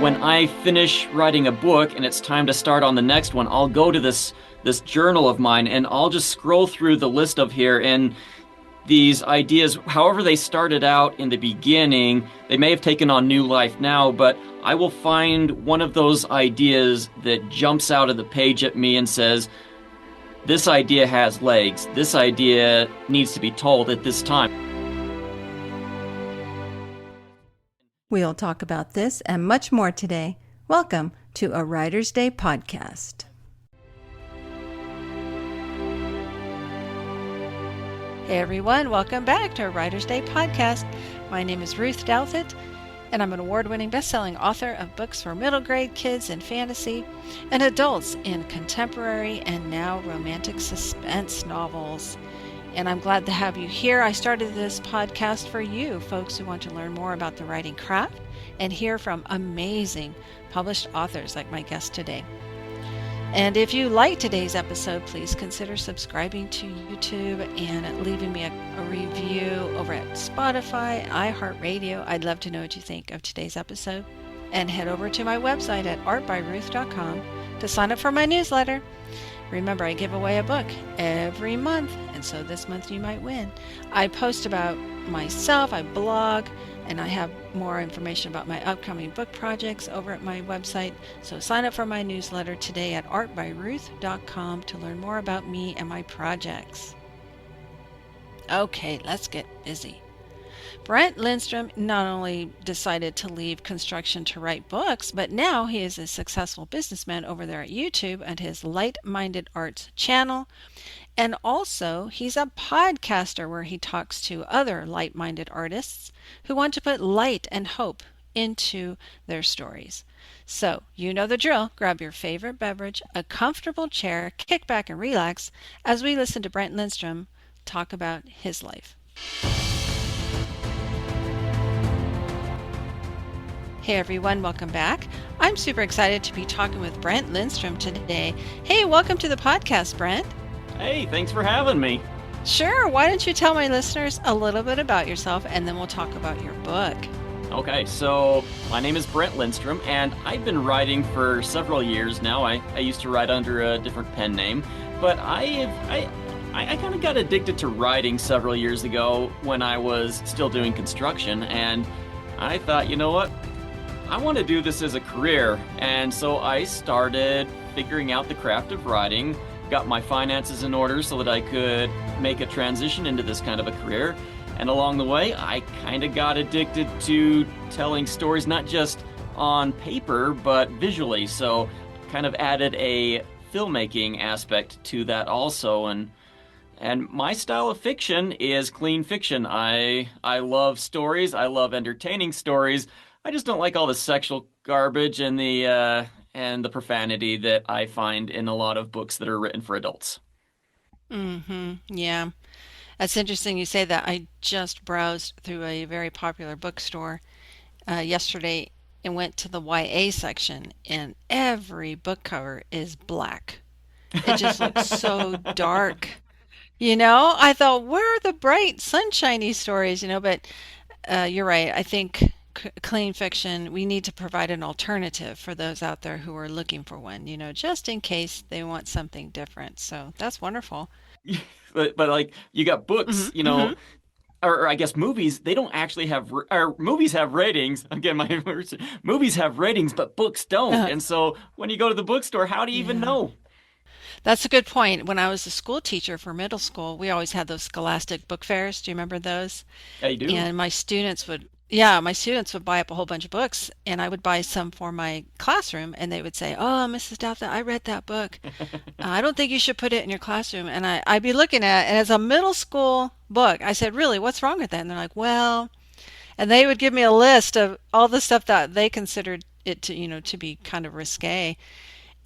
when I finish writing a book and it's time to start on the next one, I'll go to this journal of mine and I'll just scroll through the list of here, and these ideas, however they started out in the beginning, they may have taken on new life now, but I will find one of those ideas that jumps out of the page at me and says, this idea has legs. This idea needs to be told at this time. We'll talk about this and much more today. Welcome to a Writer's Day podcast. Hey everyone, welcome back to a Writer's Day podcast. My name is Ruth Douthit, and I'm an award-winning best-selling author of books for middle grade kids in fantasy and adults in contemporary and now romantic suspense novels. And I'm glad to have you here. I started this podcast for you, folks who want to learn more about the writing craft and hear from amazing published authors like my guest today. And if you like today's episode, please consider subscribing to YouTube and leaving me a review over at Spotify, iHeartRadio. I'd love to know what you think of today's episode. And head over to my website at artbyruth.com to sign up for my newsletter. Remember, I give away a book every month, and so this month you might win. I post about myself, I blog, and I have more information about my upcoming book projects over at my website. So sign up for my newsletter today at artbyruth.com to learn more about me and my projects. Okay, let's get busy. Brent Lindstrom not only decided to leave construction to write books, but now he is a successful businessman over there at YouTube and his Light-Minded Arts channel. And also, he's a podcaster where he talks to other like-minded artists who want to put light and hope into their stories. So, you know the drill. Grab your favorite beverage, a comfortable chair, kick back and relax as we listen to Brent Lindstrom talk about his life. Hey everyone, welcome back. I'm super excited to be talking with Brent Lindstrom today. Hey, welcome to the podcast, Brent. Hey, thanks for having me. Sure. Why don't you tell my listeners a little bit about yourself, and then we'll talk about your book. Okay, so my name is Brent Lindstrom, and I've been writing for several years now. I used to write under a different pen name, but I kind of got addicted to writing several years ago when I was still doing construction, and I thought, you know what? I want to do this as a career, and so I started figuring out the craft of writing, got my finances in order so that I could make a transition into this kind of a career. And along the way, I kind of got addicted to telling stories, not just on paper, but visually. So kind of added a filmmaking aspect to that also. And my style of fiction is clean fiction. I love stories. I love entertaining stories. I just don't like all the sexual garbage and the profanity that I find in a lot of books that are written for adults. Yeah. That's interesting you say that. I just browsed through a very popular bookstore yesterday and went to the YA section, and every book cover is black. It just looks so dark. I thought, where are the bright, sunshiny stories? But you're right. I think clean fiction, we need to provide an alternative for those out there who are looking for one, just in case they want something different. So that's wonderful. But like, you got books, or I guess movies, they don't actually have, or movies have ratings. Again, movies have ratings, but books don't. And so when you go to the bookstore, how do you even know? That's a good point. When I was a school teacher for middle school, we always had those Scholastic book fairs. Do you remember those? Yeah, you do. And my students would buy up a whole bunch of books, and I would buy some for my classroom, and they would say, "Oh, Mrs. Douthat, I read that book. I don't think you should put it in your classroom." And I'd be looking at it, and as a middle school book, I said, "Really, what's wrong with that?" And they're like, "Well," and they would give me a list of all the stuff that they considered it to be kind of risque.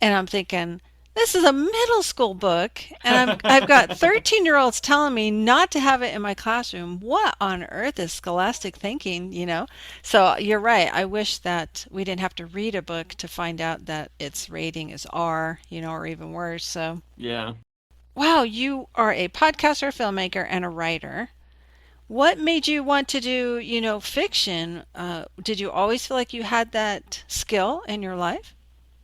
And I'm thinking, this is a middle school book, and I've got 13-year-olds telling me not to have it in my classroom. What on earth is scholastic thinking, So you're right. I wish that we didn't have to read a book to find out that its rating is R, or even worse. So yeah. Wow, you are a podcaster, filmmaker, and a writer. What made you want to do, fiction? Did you always feel like you had that skill in your life?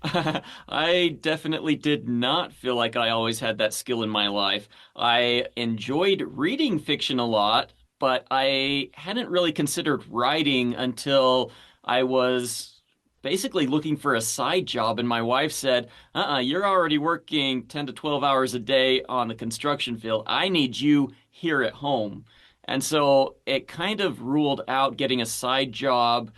I definitely did not feel like I always had that skill in my life. I enjoyed reading fiction a lot, but I hadn't really considered writing until I was basically looking for a side job, and my wife said, you're already working 10 to 12 hours a day on the construction field. I need you here at home. And so it kind of ruled out getting a side job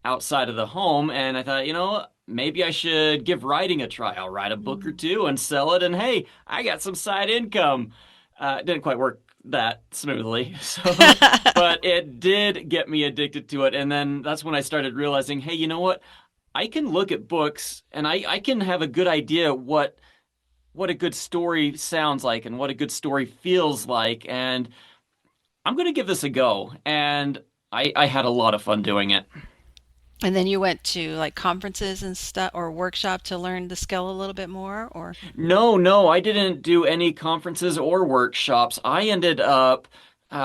outside of the home. And I thought, maybe I should give writing a try. I'll write a book or Mm. two and sell it. And hey, I got some side income. It didn't quite work that smoothly. But it did get me addicted to it. And then that's when I started realizing, hey, you know what? I can look at books and I can have a good idea what a good story sounds like and what a good story feels like. And I'm going to give this a go. And I had a lot of fun doing it. And then you went to like conferences and stuff or workshop to learn the skill a little bit more, or? No, no, I didn't do any conferences or workshops. I ended up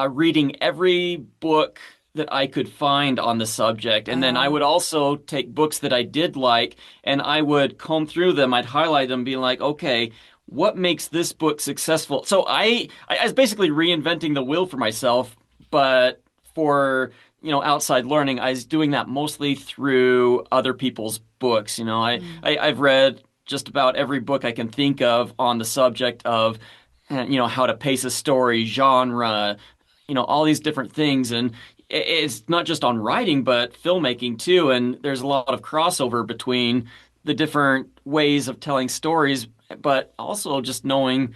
reading every book that I could find on the subject. And then I Oh. would also take books that I did like and I would comb through them. I'd highlight them, being like, okay, what makes this book successful? So I was basically reinventing the wheel for myself, but for outside learning, I was doing that mostly through other people's books. Mm. I've read just about every book I can think of on the subject of, how to pace a story, genre, all these different things. And it's not just on writing, but filmmaking too. And there's a lot of crossover between the different ways of telling stories, but also just knowing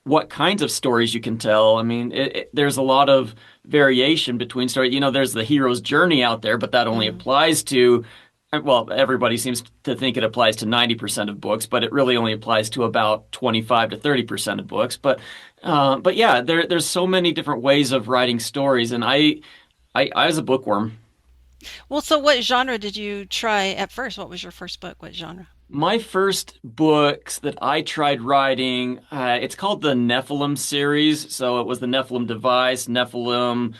what kinds of stories you can tell. I mean, there's a lot of variation between stories. There's the hero's journey out there, but that only Mm. applies to, well, everybody seems to think it applies to 90% of books, but it really only applies to about 25 to 30% of books. But yeah, there's so many different ways of writing stories, and I was a bookworm. Well, so what genre did you try at first? What was your first book? What genre? My first books that I tried writing, it's called the Nephilim series. So it was the Nephilim Device, Nephilim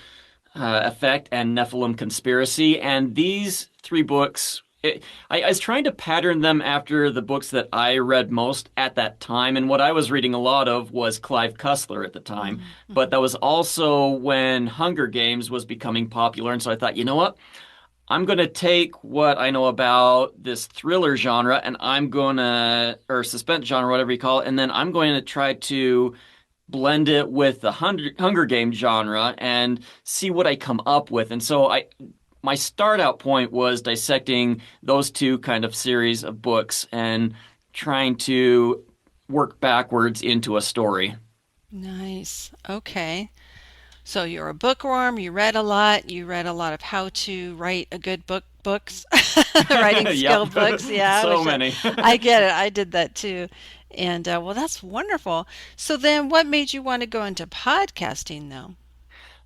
Effect, and Nephilim Conspiracy. And these three books, I was trying to pattern them after the books that I read most at that time. And what I was reading a lot of was Clive Cussler at the time. But Mm-hmm. that was also when Hunger Games was becoming popular. And so I thought, you know what? I'm going to take what I know about this thriller genre and or suspense genre, whatever you call it, and then I'm going to try to blend it with the Hunger Game genre and see what I come up with. And so my start out point was dissecting those two kind of series of books and trying to work backwards into a story. Nice. Okay. So you're a bookworm, you read a lot, you read a lot of how to write a good books, writing Yep. skilled books. Yeah, So many. I get it. I did that too. And well, that's wonderful. So then what made you want to go into podcasting though?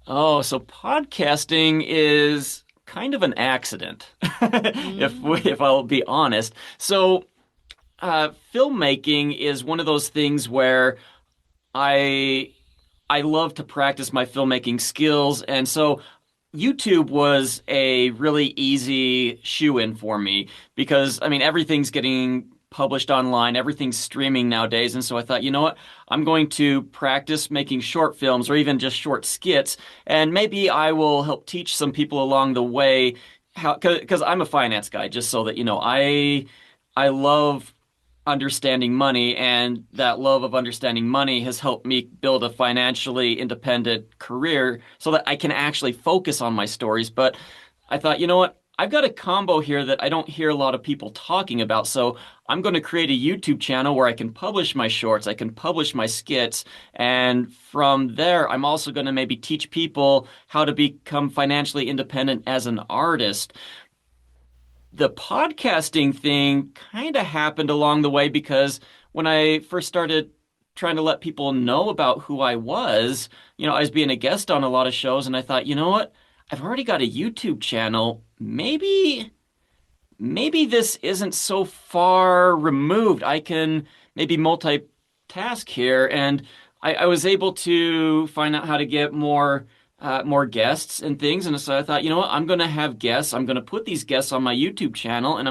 Oh, so podcasting is kind of an accident, Mm. if I'll be honest. So, filmmaking is one of those things where I I love to practice my filmmaking skills, and so YouTube was a really easy shoe-in for me because I mean everything's getting published online, everything's streaming nowadays, and so I thought, you know what? I'm going to practice making short films or even just short skits, and maybe I will help teach some people along the way how because I'm a finance guy, just so that you know, I love understanding money, and that love of understanding money has helped me build a financially independent career so that I can actually focus on my stories. But I thought, you know what? I've got a combo here that I don't hear a lot of people talking about. So I'm going to create a YouTube channel where I can publish my shorts, I can publish my skits, and from there, I'm also going to maybe teach people how to become financially independent as an artist. The podcasting thing kind of happened along the way because when I first started trying to let people know about who I was, I was being a guest on a lot of shows, and I thought, you know what? I've already got a YouTube channel. Maybe this isn't so far removed. I can maybe multitask here, and I was able to find out how to get more more guests and things. And so I thought, you know what, I'm going to have guests. I'm going to put these guests on my YouTube channel, and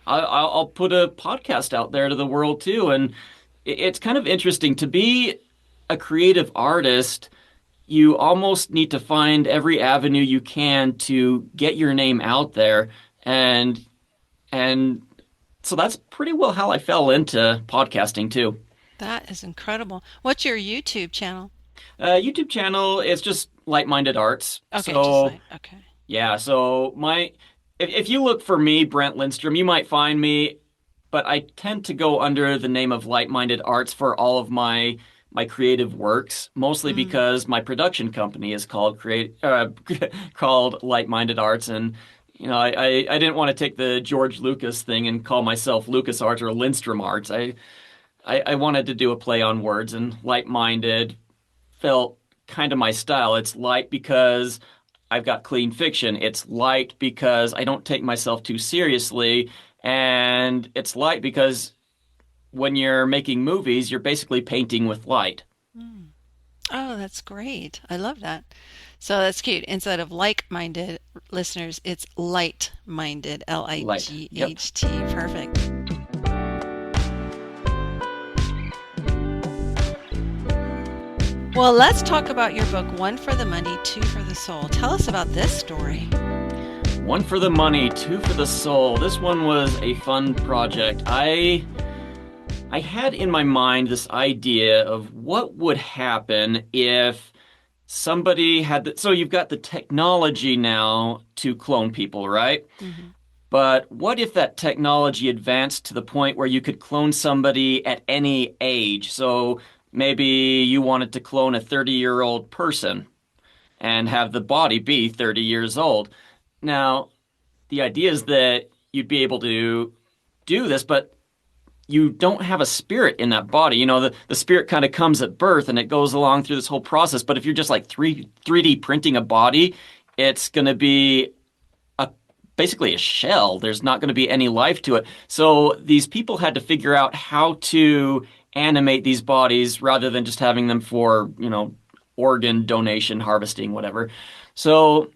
I'll put a podcast out there to the world too. And it's kind of interesting to be a creative artist. You almost need to find every avenue you can to get your name out there. And so that's pretty well how I fell into podcasting too. That is incredible. What's your YouTube channel? YouTube channel is just Like-Minded Arts. Okay, just So like, okay. yeah, so if you look for me, Brent Lindstrom, you might find me, but I tend to go under the name of Like-Minded Arts for all of my creative works, mostly Mm. because my production company is called called Like-Minded Arts, and I didn't want to take the George Lucas thing and call myself Lucas Arts or Lindstrom Arts. I wanted to do a play on words, and like-minded felt kind of my style. It's light because I've got clean fiction. It's light because I don't take myself too seriously. And it's light because when you're making movies, you're basically painting with light. Mm. Oh, that's great. I love that. So that's cute. Instead of like-minded listeners, it's light-minded, Light. Yep. Light. Perfect. Well, let's talk about your book, One for the Money, Two for the Soul. Tell us about this story. One for the money, two for the soul. This one was a fun project. I had in my mind this idea of what would happen if somebody had so you've got the technology now to clone people, right? Hmm. But what if that technology advanced to the point where you could clone somebody at any age? So maybe you wanted to clone a 30-year-old person and have the body be 30 years old. Now, the idea is that you'd be able to do this, but you don't have a spirit in that body. The spirit kind of comes at birth and it goes along through this whole process. But if you're just like 3D printing a body, it's going to be basically a shell. There's not going to be any life to it. So these people had to figure out how to animate these bodies rather than just having them for, organ donation, harvesting, whatever. So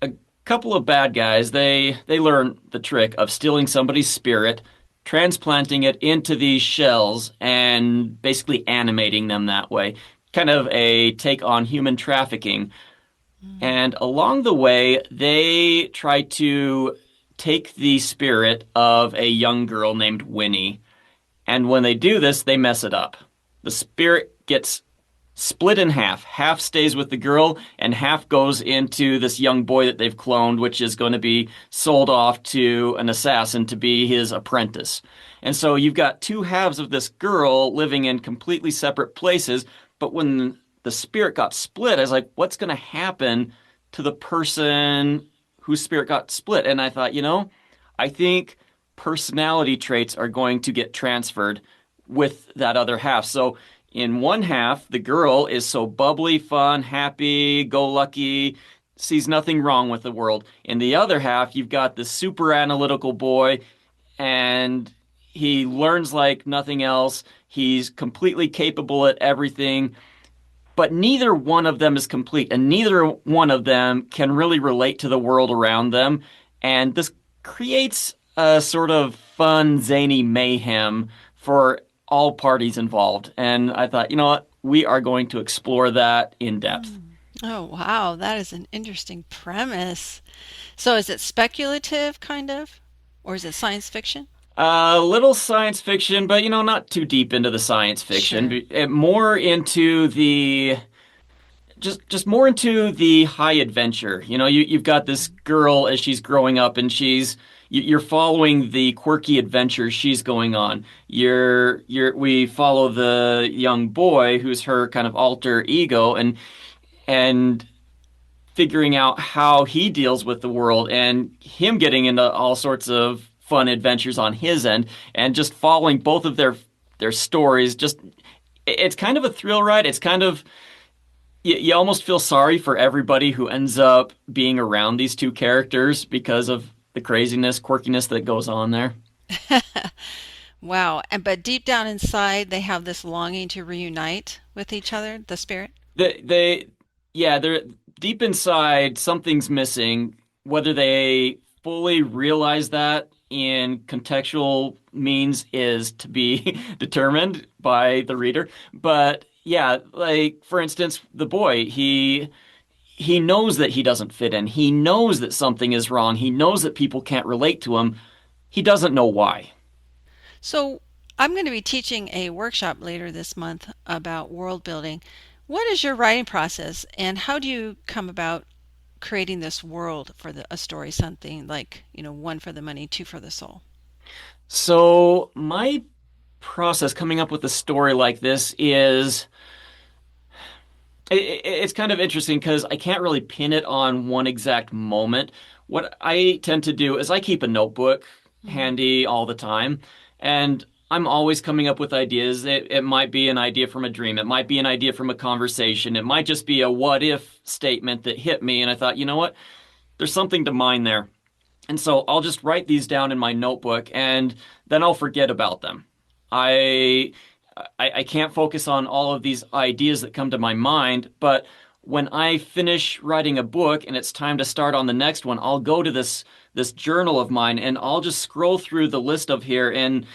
a couple of bad guys, they learn the trick of stealing somebody's spirit, transplanting it into these shells, and basically animating them that way. Kind of a take on human trafficking. And along the way, they try to take the spirit of a young girl named Winnie. And when they do this, they mess it up. The spirit gets split in half. Half stays with the girl, and half goes into this young boy that they've cloned, which is going to be sold off to an assassin to be his apprentice. And so you've got two halves of this girl living in completely separate places, but when the spirit got split, I was like, what's going to happen to the person whose spirit got split? And I thought, I think personality traits are going to get transferred with that other half. So in one half, the girl is so bubbly, fun, happy, go lucky, sees nothing wrong with the world. In the other half, you've got the super analytical boy, and he learns like nothing else. He's completely capable at everything, but neither one of them is complete, and neither one of them can really relate to the world around them. And this creates a sort of fun, zany mayhem for all parties involved. And I thought, you know what? We are going to explore that in depth. Oh, wow. That is an interesting premise. So is it speculative, kind of? Or is it science fiction? A little science fiction, but not too deep into the science fiction. Sure. More into the just more into the high adventure. You've got this girl as she's growing up, and you're following the quirky adventures she's going on. We follow the young boy who's her kind of alter ego, and figuring out how he deals with the world, and him getting into all sorts of fun adventures on his end, and just following both of their stories. Just it's kind of a thrill ride. It's kind of you almost feel sorry for everybody who ends up being around these two characters because of the craziness, quirkiness that goes on there. Wow. And but deep down inside, they have this longing to reunite with each other, the spirit. They yeah, they're deep inside, something's missing. Whether they fully realize that in contextual means is to be determined by the reader. But yeah, like for instance, the boy, he knows that he doesn't fit in. He knows that something is wrong. He knows that people can't relate to him. He doesn't know why. So I'm going to be teaching a workshop later this month about world building. What is your writing process and how do you come about creating this world for a story, something like, one for the money, two for the soul? So my process coming up with a story like this is it's kind of interesting because I can't really pin it on one exact moment. What I tend to do is I keep a notebook Mhm. handy all the time, and I'm always coming up with ideas. It might be an idea from a dream, it might be an idea from a conversation, it might just be a what if statement that hit me, and I thought, you know what? There's something to mine there. And so I'll just write these down in my notebook and then I'll forget about them. I I can't focus on all of these ideas that come to my mind, but when I finish writing a book and it's time to start on the next one, I'll go to this journal of mine and I'll just scroll through the list of here and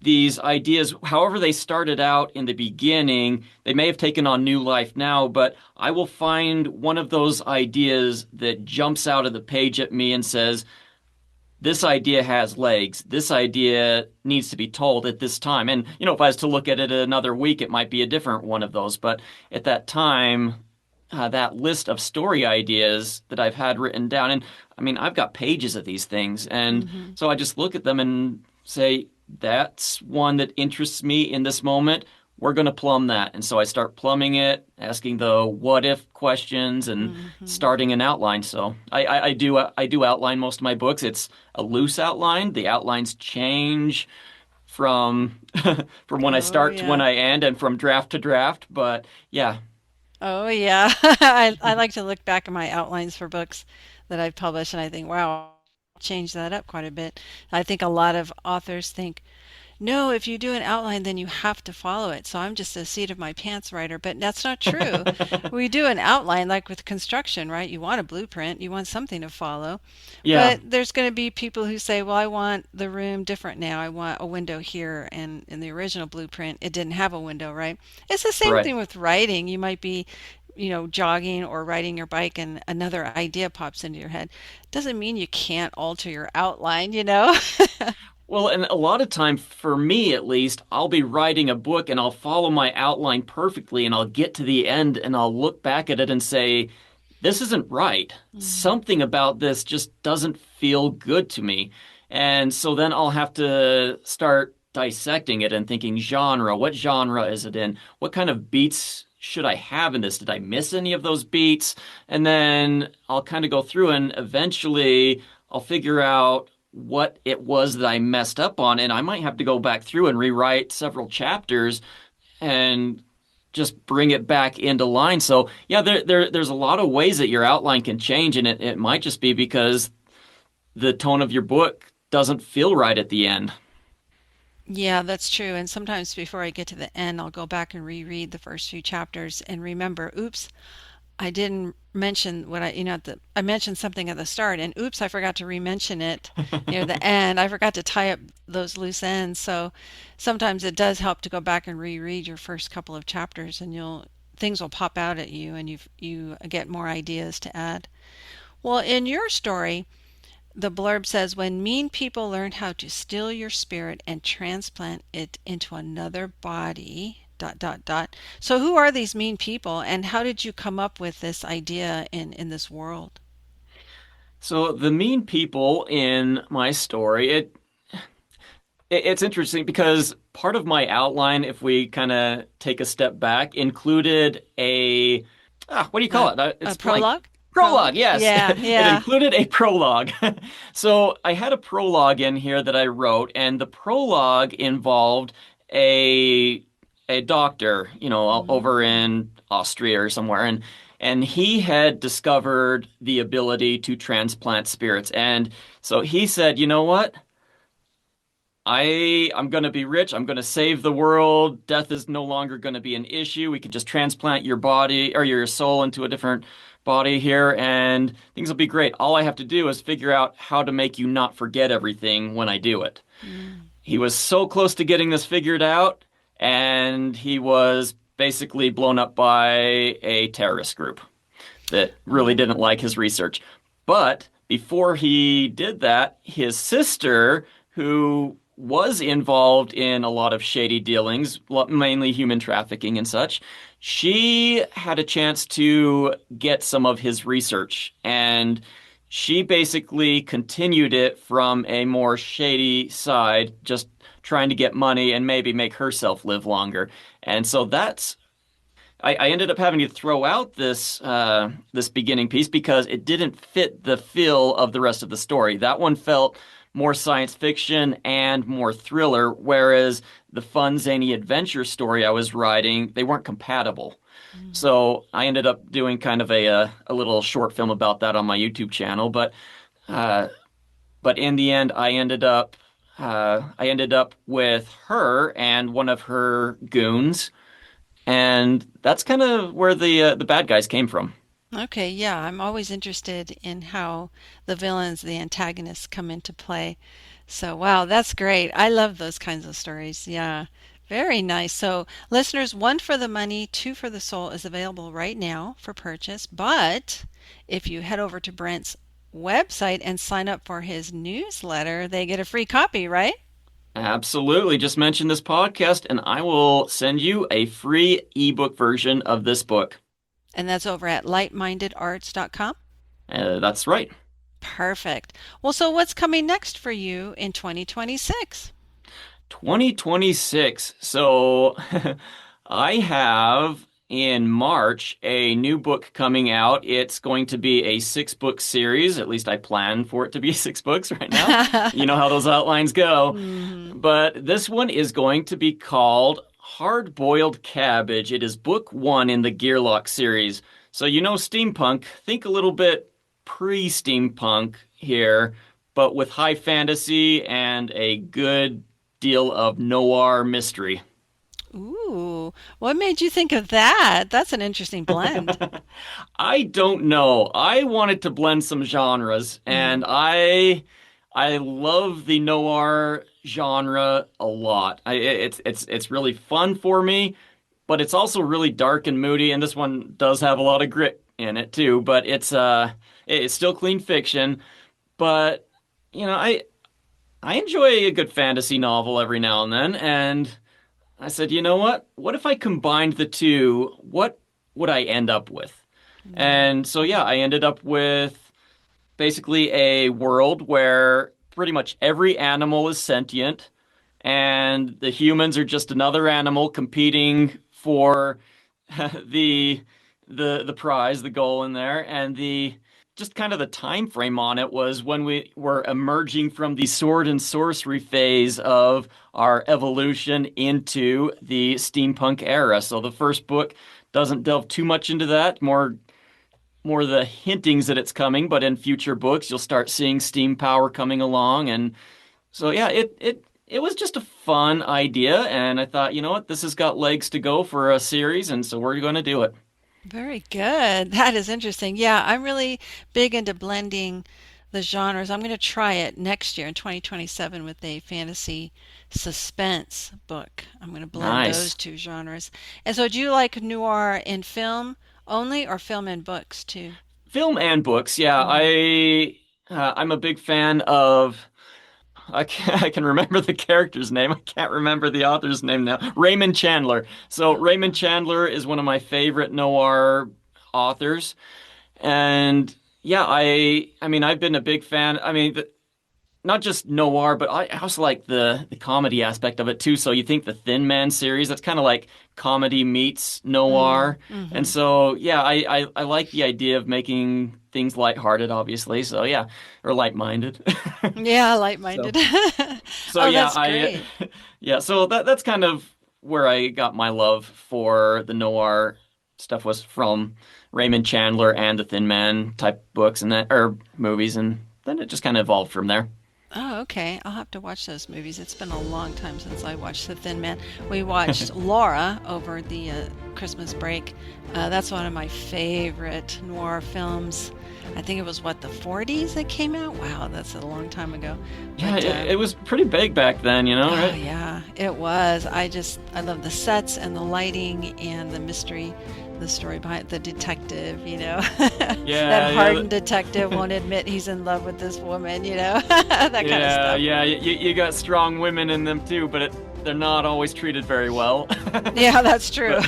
these ideas, however they started out in the beginning, they may have taken on new life now, but I will find one of those ideas that jumps out of the page at me and says, this idea has legs. This idea needs to be told at this time. And, if I was to look at it another week, it might be a different one of those. But at that time, that list of story ideas that I've had written down, and I mean, I've got pages of these things. And Mhm. so I just look at them and say, that's one that interests me in this moment. We're going to plumb that. And so I start plumbing it, asking the what if questions and Mhm. starting an outline. So I do outline most of my books. It's a loose outline. The outlines change from from when I Oh start to when yeah. I end and from draft to draft. But yeah, Oh yeah. I like to look back at my outlines for books that I've published and I think, wow, I'll change that up quite a bit. I think a lot of authors think, no, if you do an outline, then you have to follow it. So I'm just a seat of my pants writer, but that's not true. We do an outline like with construction, right? You want a blueprint, you want something to follow. yeah, But there's going to be people who say, well, I want the room different now. I want a window here. And in the original blueprint, it didn't have a window, right? It's the same right. thing with writing. You might be, jogging or riding your bike and another idea pops into your head. Doesn't mean you can't alter your outline. Well, and a lot of time, for me at least, I'll be writing a book and I'll follow my outline perfectly and I'll get to the end and I'll look back at it and say, this isn't right. Mhm. Something about this just doesn't feel good to me. And so then I'll have to start dissecting it and thinking genre. What genre is it in? What kind of beats should I have in this? Did I miss any of those beats? And then I'll kind of go through and eventually I'll figure out what it was that I messed up on. And I might have to go back through and rewrite several chapters and just bring it back into line. So yeah, there's a lot of ways that your outline can change, and it might just be because the tone of your book doesn't feel right at the end. Yeah, that's true. And sometimes before I get to the end, I'll go back and reread the first few chapters and remember, oops, I didn't mention what I mentioned something at the start, and oops, I forgot to re-mention it near the end. I forgot to tie up those loose ends. So sometimes it does help to go back and reread your first couple of chapters, and things will pop out at you, and you get more ideas to add. Well, in your story, the blurb says, when mean people learn how to steal your spirit and transplant it into another body, dot, dot, dot. So, who are these mean people, and how did you come up with this idea in this world? So the mean people in my story, it's interesting because part of my outline, if we kind of take a step back, included a what do you call A, it? a It's blank. prologue? Prologue, Prologue? yes. Yeah, It yeah. included a prologue. So I had a prologue in here that I wrote, and the prologue involved a a doctor, Hmm. over in Austria or somewhere, and he had discovered the ability to transplant spirits. And so he said, you know what? I'm going to be rich. I'm going to save the world. Death is no longer going to be an issue. We can just transplant your body or your soul into a different body here and things will be great. All I have to do is figure out how to make you not forget everything when I do it. Mm. He was so close to getting this figured out, and he was basically blown up by a terrorist group that really Oh. didn't like his research. But before he did that, his sister, who was involved in a lot of shady dealings, mainly human trafficking and such, she had a chance to get some of his research. And she basically continued it from a more shady side, just trying to get money and maybe make herself live longer. And so I ended up having to throw out this beginning piece because it didn't fit the feel of the rest of the story. That one felt more science fiction and more thriller, whereas the fun, zany adventure story I was writing, they weren't compatible. Mm. So I ended up doing kind of a little short film about that on my YouTube channel. Uh, but in the end, I ended up with her and one of her goons and that's kind of where the bad guys came from. Okay, yeah, I'm always interested in how the villains, the antagonists come into play. So, wow, that's great. I love those kinds of stories. Yeah, very nice. So, listeners, One for the Money, Two for the Soul is available right now for purchase. But if you head over to Brent's website and sign up for his newsletter, they get a free copy, right? Absolutely. Just mention this podcast, and I will send you a free ebook version of this book. And that's over at lightmindedarts.com. That's right. Perfect. Well, so what's coming next for you in 2026? 2026. So I have in March a new book coming out. It's going to be a 6 book series. At least I plan for it to be 6 books right now. You know how those outlines go. Mhm. But this one is going to be called Hard Boiled Cabbage. It is book 1 in the Gearlock series. So you know steampunk, think a little bit pre-steampunk here, but with high fantasy and a good deal of noir mystery. Ooh, what made you think of that? That's an interesting blend. I don't know. I wanted to blend some genres, and Mm. I love the noir genre a lot. It's really fun for me, but it's also really dark and moody, and this one does have a lot of grit in it too. But it's still clean fiction. But you know, I enjoy a good fantasy novel every now and then, and I said, you know what? What if I combined the two? What would I end up with? Mm. And so, yeah, I ended up with basically a world where pretty much every animal is sentient, and the humans are just another animal competing for the the prize, the goal in there, and the just kind of the time frame on it was when we were emerging from the sword and sorcery phase of our evolution into the steampunk era. So the first book doesn't delve too much into that, more the hintings that it's coming, but in future books you'll start seeing steam power coming along and so yeah, it was just a fun idea and I thought, you know what, this has got legs to go for a series and so we're going to do it. Very good. That is interesting. Yeah, I'm really big into blending the genres. I'm going to try it next year in 2027 with a fantasy suspense book. I'm going to blend those Nice. two genres. And so, do you like noir in film only or film and books too? Film and books, yeah. Mm. I'm a big fan of I can remember the character's name. I can't remember the author's name now. Raymond Chandler. So Raymond Chandler is one of my favorite noir authors. And yeah, I mean I've been a big fan. I mean not just noir, but I also like the comedy aspect of it too. So you think the Thin Man series, that's kind of like comedy meets Mm. noir. And Hmm. so yeah, I like the idea of making things lighthearted, obviously. So yeah, or light-minded. Yeah, light-minded. So so Oh, yeah, that's I great. yeah, so that's kind of where I got my love for the noir stuff was from Raymond Chandler and the Thin Man type books and that or movies and then it just kind of evolved from there. Oh, okay. I'll have to watch those movies. It's been a long time since I watched The Thin Man. We watched Laura over the Christmas break. That's one of my favorite noir films. I think it was, the 40s it came out? Wow, that's a long time ago. Yeah, But, it was pretty big back then, oh, right? yeah, it was. I love the sets and the lighting and the mystery, the story behind the detective, Yeah, that hardened detective won't admit he's in love with this woman, that kind of stuff. Yeah, you got strong women in them too, but they're not always treated very well. Yeah, that's true.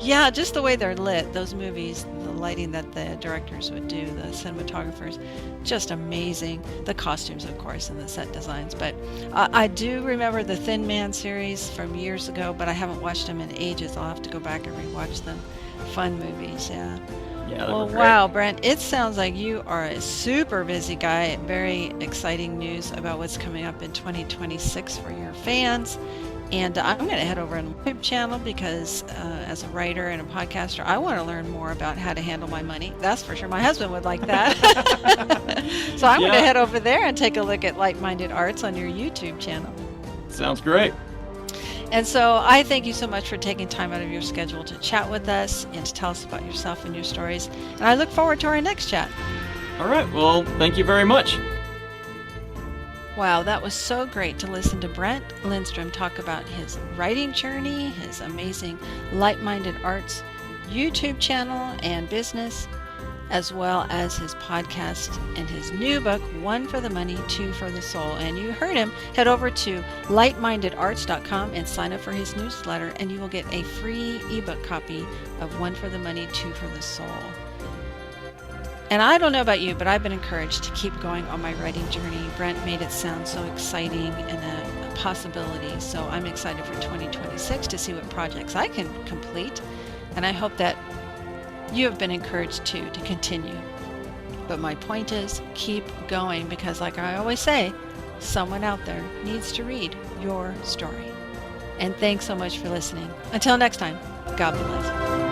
Yeah, just the way they're lit, those movies, the lighting that the directors would do, the cinematographers, just amazing. The costumes, of course, and the set designs. But I do remember the Thin Man series from years ago, but I haven't watched them in ages. I'll have to go back and rewatch them. Fun movies, yeah. Yeah, Well, wow, Brent, it sounds like you are a super busy guy. Very exciting news about what's coming up in 2026 for your fans. And I'm going to head over on my YouTube channel because as a writer and a podcaster, I want to learn more about how to handle my money. That's for sure. My husband would like that. So I'm going to head over there and take a look at Like-Minded Arts on your YouTube channel. Sounds great. And so I thank you so much for taking time out of your schedule to chat with us and to tell us about yourself and your stories. And I look forward to our next chat. All right, well, thank you very much. Wow, that was so great to listen to Brent Lindstrom talk about his writing journey, his amazing Like-Minded Arts YouTube channel and business, as well as his podcast and his new book, One for the Money, Two for the Soul. And you heard him. Head over to lightmindedarts.com and sign up for his newsletter, and you will get a free ebook copy of One for the Money, Two for the Soul. And I don't know about you, but I've been encouraged to keep going on my writing journey. Brent made it sound so exciting and a possibility. So I'm excited for 2026 to see what projects I can complete. And I hope that you have been encouraged too to continue. But my point is, keep going, because like I always say, someone out there needs to read your story. And thanks so much for listening. Until next time, God bless.